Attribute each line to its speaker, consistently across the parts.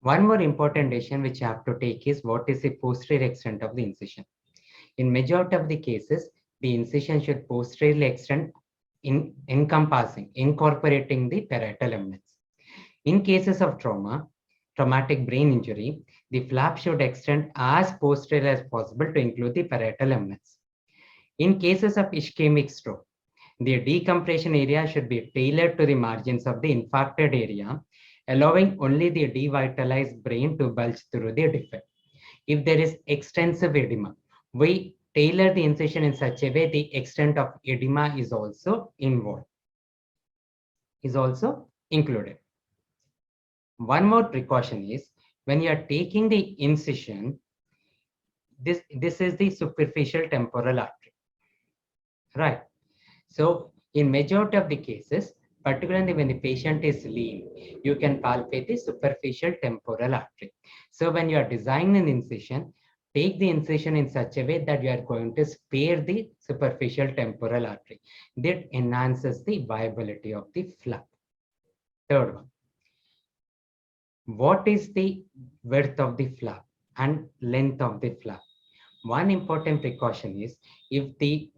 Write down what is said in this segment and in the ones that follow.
Speaker 1: One more important decision which you have to take is what is the posterior extent of the incision. In majority of the cases, the incision should posteriorly extend incorporating the parietal eminence. In cases of traumatic brain injury, the flap should extend as posterior as possible to include the parietal eminence. In cases of ischemic stroke, the decompression area should be tailored to the margins of the infarcted area, allowing only the devitalized brain to bulge through the defect. If there is extensive edema, we tailor the incision in such a way the extent of edema is also involved, is also included. One more precaution is when you are taking the incision, this is the superficial temporal artery, right? So in majority of the cases, particularly when the patient is lean, you can palpate the superficial temporal artery. So when you are designing an incision, take the incision in such a way that you are going to spare the superficial temporal artery. That enhances the viability of the flap. Third one, what is the width of the flap and length of the flap? One important precaution is if the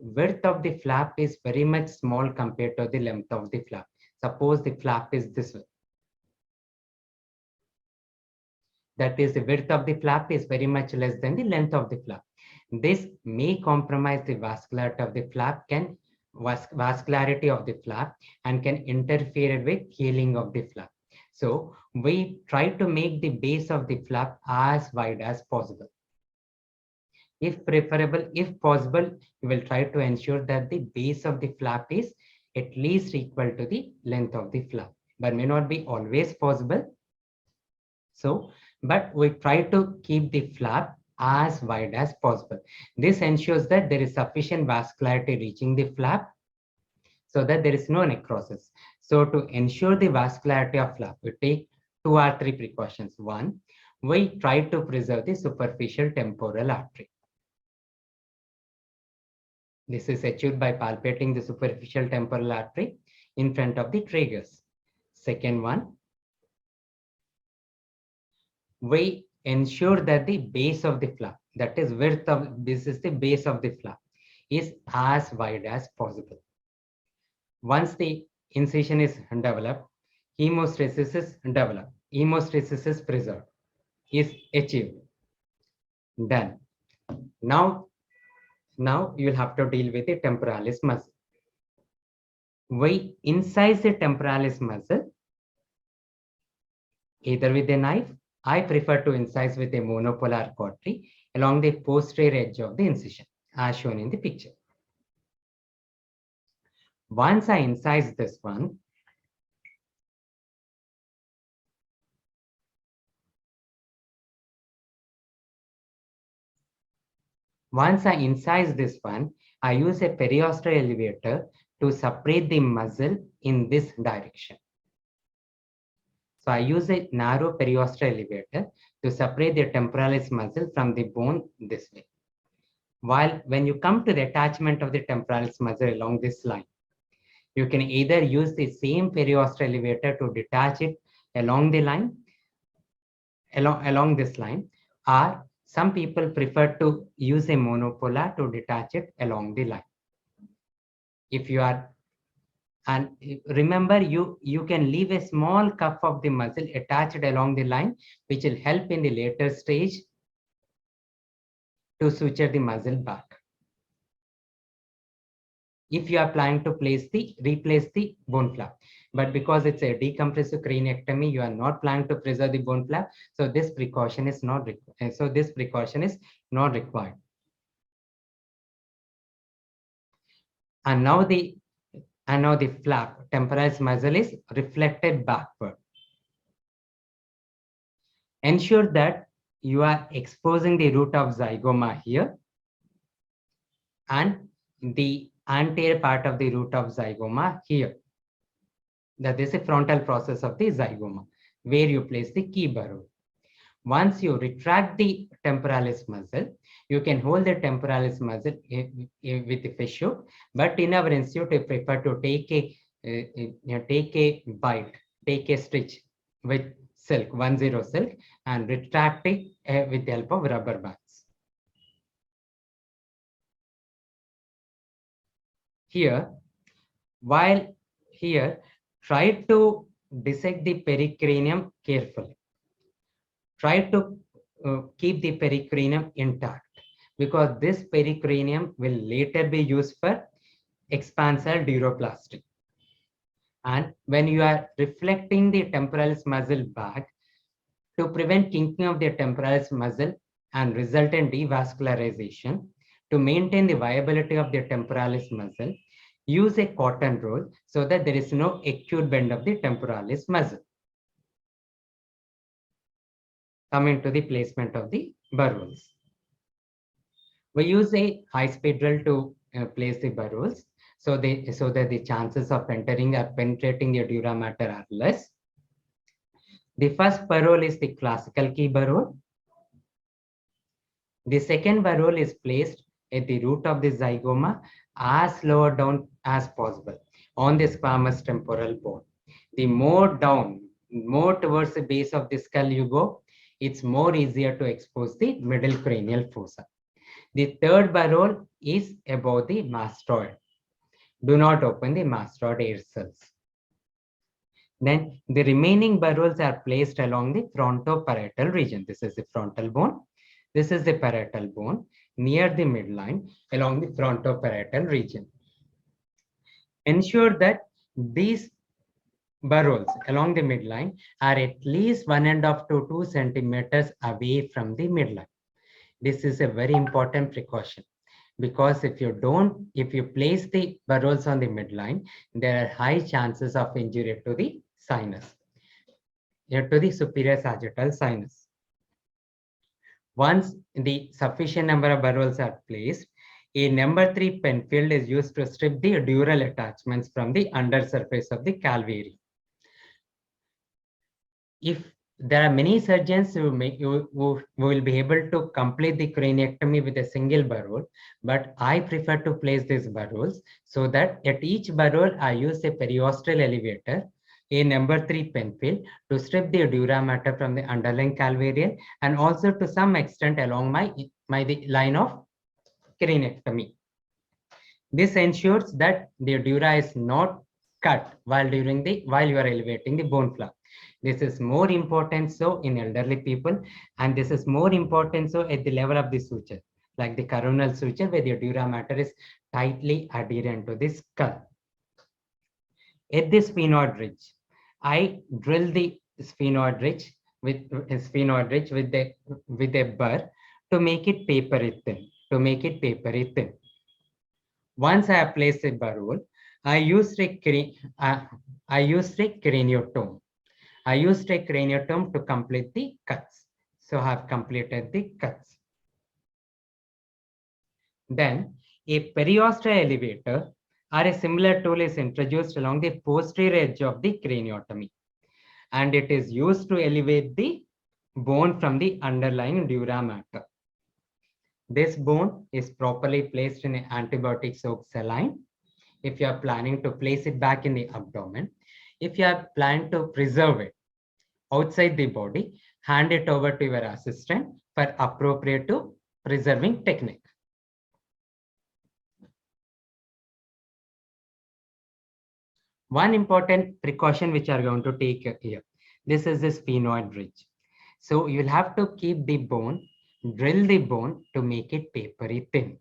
Speaker 1: width of the flap is very much small compared to the length of the flap. Suppose the flap is this way. That is, the width of the flap is very much less than the length of the flap. This may compromise the vascularity of the flap, and can interfere with healing of the flap. So we try to make the base of the flap as wide as possible. If preferable, if possible, you will try to ensure that the base of the flap is at least equal to the length of the flap, but may not be always possible. So, but we try to keep the flap as wide as possible. This ensures that there is sufficient vascularity reaching the flap so that there is no necrosis. So to ensure the vascularity of flap, we take 2 or 3 precautions. One, we try to preserve the superficial temporal artery. This is achieved by palpating the superficial temporal artery in front of the tragus. Second one, we ensure that the base of the flap, that is width of, this is the base of the flap, is as wide as possible. Once the incision is developed, hemostasis is developed, hemostasis is preserved, is achieved. Done. Now you will have to deal with the temporalis muscle. We incise the temporalis muscle either with a knife. I prefer to incise with a monopolar cautery along the posterior edge of the incision, as shown in the picture. Once I incise this one, I use a periosteal elevator to separate the muscle in this direction. So I use a narrow periosteal elevator to separate the temporalis muscle from the bone this way. While when you come to the attachment of the temporalis muscle along this line, you can either use the same periosteal elevator to detach it along the line, along this line, or some people prefer to use a monopolar to detach it along the line. If you are, and remember, you can leave a small cuff of the muscle attached along the line, which will help in the later stage to suture the muscle back. If you are planning to replace the bone flap, but because it's a decompressive craniectomy, you are not planning to preserve the bone flap, so this precaution is not required. And now the flap, temporalis muscle, is reflected backward. Ensure that you are exposing the root of zygoma here and the anterior part of the root of zygoma here. That is a frontal process of the zygoma, where you place the key burrow. Once you retract the temporalis muscle, you can hold the temporalis muscle with a fissure, but in our institute, we prefer to take a stitch with silk, 10 silk, and retract it with the help of rubber bands. Here, try to dissect the pericranium carefully. Try to keep the pericranium intact, because this pericranium will later be used for expansile duroplasty. And when you are reflecting the temporalis muscle back, to prevent kinking of the temporalis muscle and resultant devascularization, to maintain the viability of the temporalis muscle, use a cotton roll so that there is no acute bend of the temporalis muscle. Coming to the placement of the burrows. We use a high-speed drill to place the burrows so that the chances of entering or penetrating the dura mater are less. The first burrow is the classical key burrow. The second burrow is placed at the root of the zygoma as lower down as possible on the squamous temporal bone. The more down, more towards the base of the skull you go, it's more easier to expose the middle cranial fossa. The third burrow is above the mastoid. Do not open the mastoid air cells. Then the remaining burrows are placed along the frontoparietal region. This is the frontal bone. This is the parietal bone near the midline along the frontoparietal region. Ensure that these burrows along the midline are at least 1.5 to 2 centimeters away from the midline. This is a very important precaution, because if you place the burrows on the midline, there are high chances of injury to the sinus, to the superior sagittal sinus. Once the sufficient number of burrows are placed, a number 3 penfield is used to strip the dural attachments from the undersurface of the calvary. If there are many surgeons who will be able to complete the craniectomy with a single burrow, but I prefer to place these burrows so that at each burrow I use a periosteal elevator, a number 3 penfield, to strip the dura mater from the underlying calvarium, and also to some extent along the line of craniectomy. This ensures that the dura is not cut while you are elevating the bone flap. This is more important so in elderly people, and this is more important so at the level of the suture, like the coronal suture, where the dura mater is tightly adherent to the skull. At the sphenoid ridge, I drill the sphenoid ridge with a burr to make it papery thin. Once I have placed a burr, I used a craniotome. I used a craniotome to complete the cuts. So I have completed the cuts. Then a periosteal elevator or a similar tool is introduced along the posterior edge of the craniotomy, and it is used to elevate the bone from the underlying dura mater. This bone is properly placed in an antibiotic-soaked saline if you are planning to place it back in the abdomen. If you are planning to preserve it outside the body, hand it over to your assistant for appropriate to preserving technique. One important precaution which are going to take here, this is the sphenoid ridge. So you'll have to keep the bone, drill the bone to make it papery thin.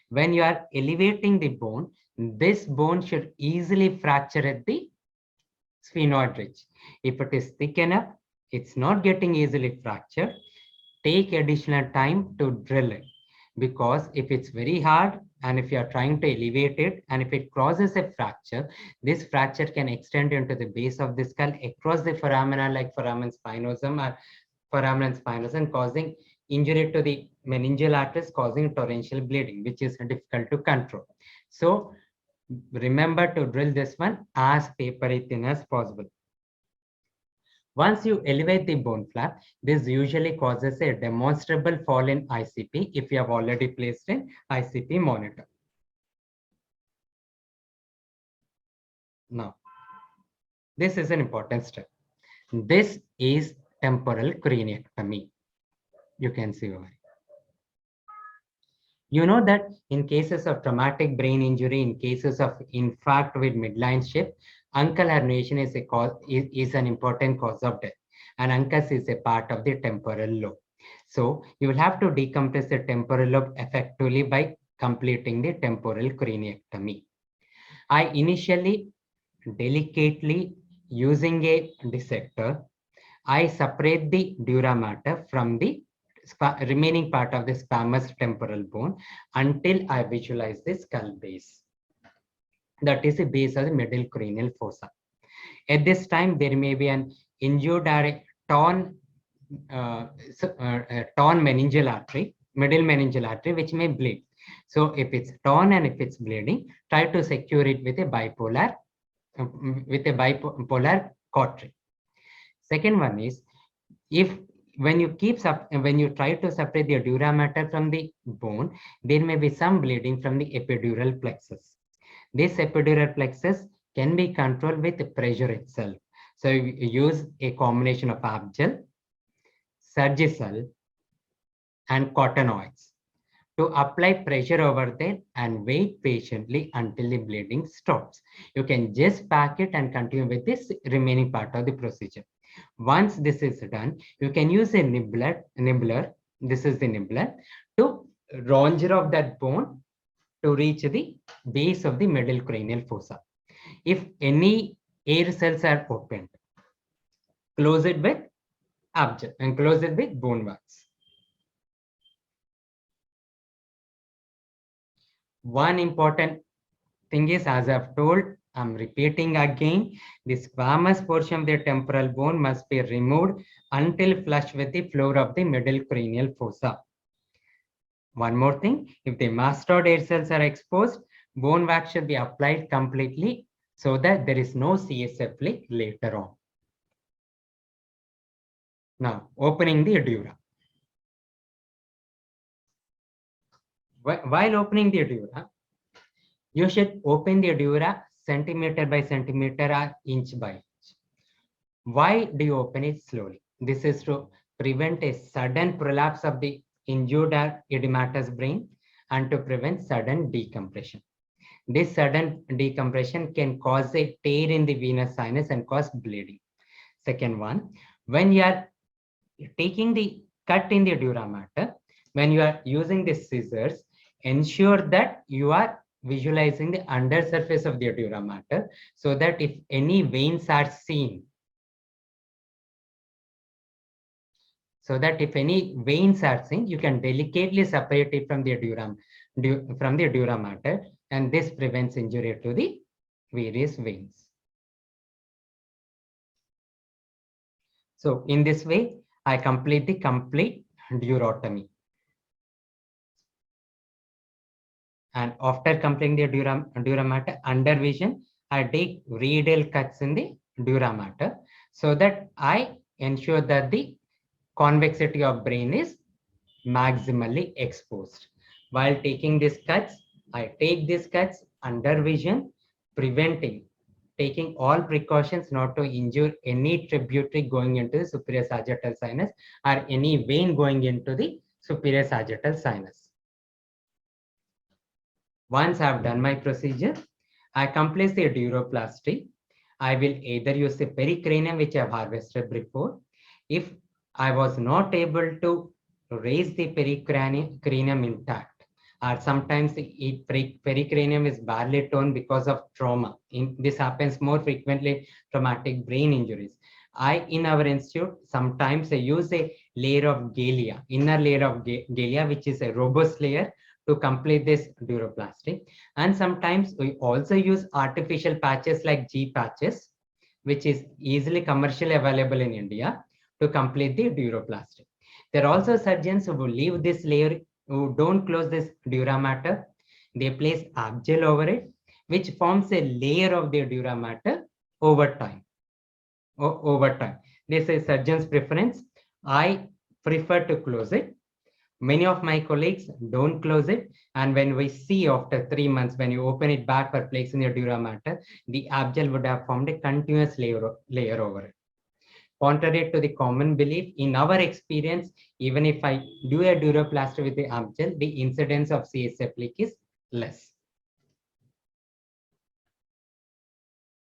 Speaker 1: When you are elevating the bone, this bone should easily fracture at the sphenoid ridge. If it is thick enough, it's not getting easily fractured, take additional time to drill it, because if it's very hard and if you are trying to elevate it and if it causes a fracture, this fracture can extend into the base of the skull across the foramina like foramen spinosum or foramen spinosum, causing injury to the meningeal arteries, causing torrential bleeding, which is difficult to control. So remember to drill this one as papery thin as possible. Once you elevate the bone flap, this usually causes a demonstrable fall in ICP if you have already placed an ICP monitor. Now, this is an important step. This is temporal craniectomy. You can see over. You know that in cases of traumatic brain injury, in cases of infarct with midline shift, uncal herniation is, is an important cause of death. And uncus is a part of the temporal lobe. So you will have to decompress the temporal lobe effectively by completing the temporal craniectomy. I initially delicately using a dissector, I separate the dura mater from the remaining part of the squamous temporal bone until I visualize the skull base. That is the base of the middle cranial fossa. At this time, there may be an injured or a torn, torn meningeal artery, middle meningeal artery, which may bleed. So if it's torn and if it's bleeding, try to secure it with a bipolar cautery. Second one is, if when you try to separate the dura mater from the bone, there may be some bleeding from the epidural plexus. This epidural plexus can be controlled with pressure itself. So you use a combination of Abgel, Surgicel, and cottonoids to apply pressure over there and wait patiently until the bleeding stops. You can just pack it and continue with this remaining part of the procedure. Once this is done, you can use a nibbler, this is the nibbler, to ronger off that bone to reach the base of the middle cranial fossa. If any air cells are opened, close it with Abgel and close it with bone wax. One important thing is, as I've told, I'm repeating again, the squamous portion of the temporal bone must be removed until flush with the floor of the middle cranial fossa. One more thing, if the mastoid air cells are exposed, bone wax should be applied completely so that there is no CSF leak later on. Now, opening the dura. While opening the dura, you should open the dura centimeter by centimeter or inch by inch. Why do you open it slowly? This is to prevent a sudden prolapse of the injured or edematous brain and to prevent sudden decompression. This sudden decompression can cause a tear in the venous sinus and cause bleeding. Second one, when you are taking the cut in the dura mater, when you are using the scissors, ensure that you are visualizing the undersurface of the dura mater so that if any veins are seen, you can delicately separate it from the dura mater, and this prevents injury to the various veins. So in this way, I complete the complete durotomy. And after completing the dura mater, under vision, I take radial cuts in the dura mater so that I ensure that the convexity of brain is maximally exposed. While taking these cuts, I take these cuts under vision, taking all precautions not to injure any tributary going into the superior sagittal sinus or any vein going into the superior sagittal sinus. Once I've done my procedure, I complete the duroplasty. I will either use the pericranium, which I've harvested before. If I was not able to raise the pericranium intact, or sometimes the pericranium is badly torn because of trauma. This happens more frequently, traumatic brain injuries. In our institute, sometimes I use a layer of galea, inner layer of galea, which is a robust layer to complete this duroplasty. And sometimes we also use artificial patches like G patches, which is easily commercially available in India, to complete the duroplasty. There are also surgeons who will leave this layer, who don't close this dura mater. They place Abgel over it, which forms a layer of the dura mater over time. This is surgeon's preference. I prefer to close it. Many of my colleagues don't close it. And when we see after 3 months, when you open it back for placing the dura mater, the Abgel would have formed a continuous layer over it. Contrary to the common belief, in our experience, even if I do a duroplasty with the arm gel, the incidence of CSF leak is less.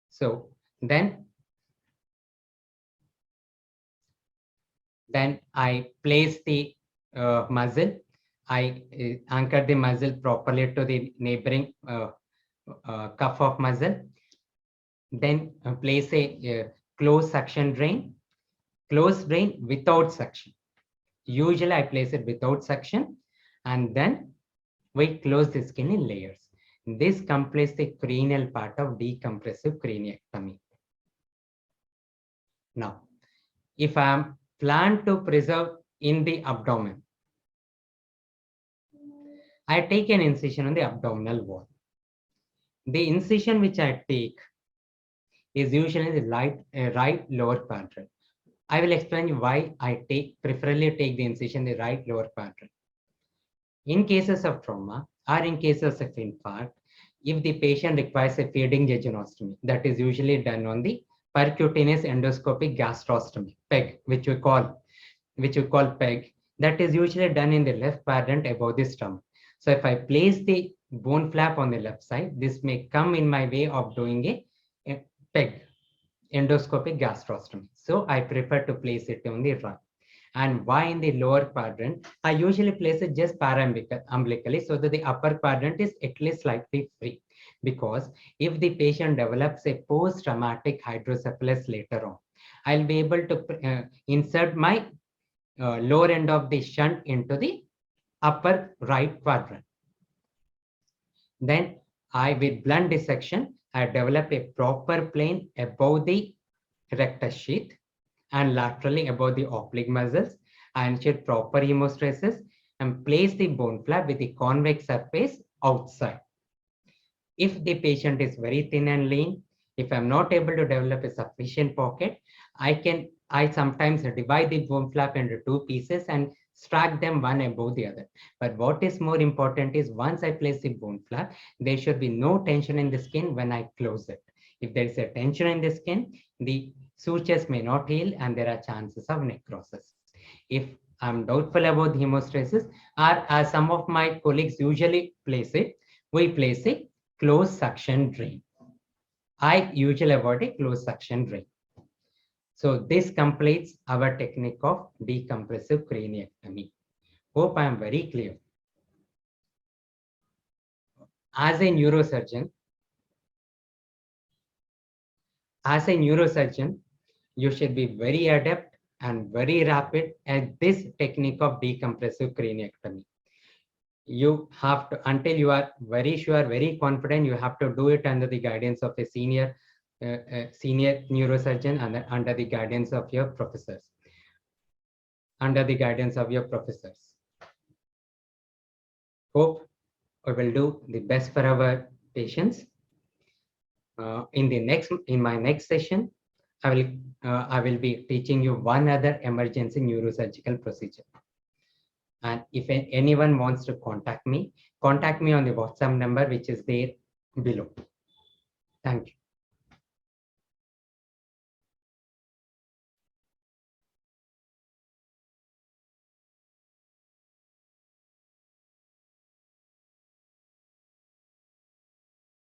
Speaker 1: So then I place the muzzle. I anchor the muzzle properly to the neighboring cuff of muzzle. Then place a closed suction drain. Closed drain without suction. Usually I place it without suction, and then we close the skin in layers. This completes the cranial part of decompressive craniectomy. Now, if I am planned to preserve in the abdomen, I take an incision on the abdominal wall. The incision which I take is usually the right lower quadrant. I will explain you why I preferably take the incision in the right lower quadrant. In cases of trauma or in cases of infarct, if the patient requires a feeding jejunostomy, that is usually done on the percutaneous endoscopic gastrostomy, PEG, which we call PEG, that is usually done in the left quadrant above the stomach. So if I place the bone flap on the left side, this may come in my way of doing a PEG, endoscopic gastrostomy. So I prefer to place it on the right. And why in the lower quadrant? I usually place it just umbilically so that the upper quadrant is at least slightly free. Because if the patient develops a post-traumatic hydrocephalus later on, I'll be able to insert my lower end of the shunt into the upper right quadrant. Then with blunt dissection, I develop a proper plane above the rectus sheath and laterally above the oblique muscles. I ensure proper hemostasis and place the bone flap with the convex surface outside. If the patient is very thin and lean, if I'm not able to develop a sufficient pocket, I sometimes divide the bone flap into two pieces and stack them one above the other. But what is more important is once I place the bone flap, there should be no tension in the skin when I close it. If there is a tension in the skin, the sutures may not heal and there are chances of necrosis. If I'm doubtful about the hemostasis, or as some of my colleagues usually place it, we place a closed suction drain. I usually avoid a closed suction drain. So this completes our technique of decompressive craniectomy. Hope I am very clear. As a neurosurgeon, you should be very adept and very rapid at this technique of decompressive craniectomy. You have to, until you are very sure, very confident, you have to do it under the guidance of a senior neurosurgeon and under the guidance of your professors. Hope we will do the best for our patients. In my next session, I will be teaching you one other emergency neurosurgical procedure. And if anyone wants to contact me on the WhatsApp number, which is there below. Thank you.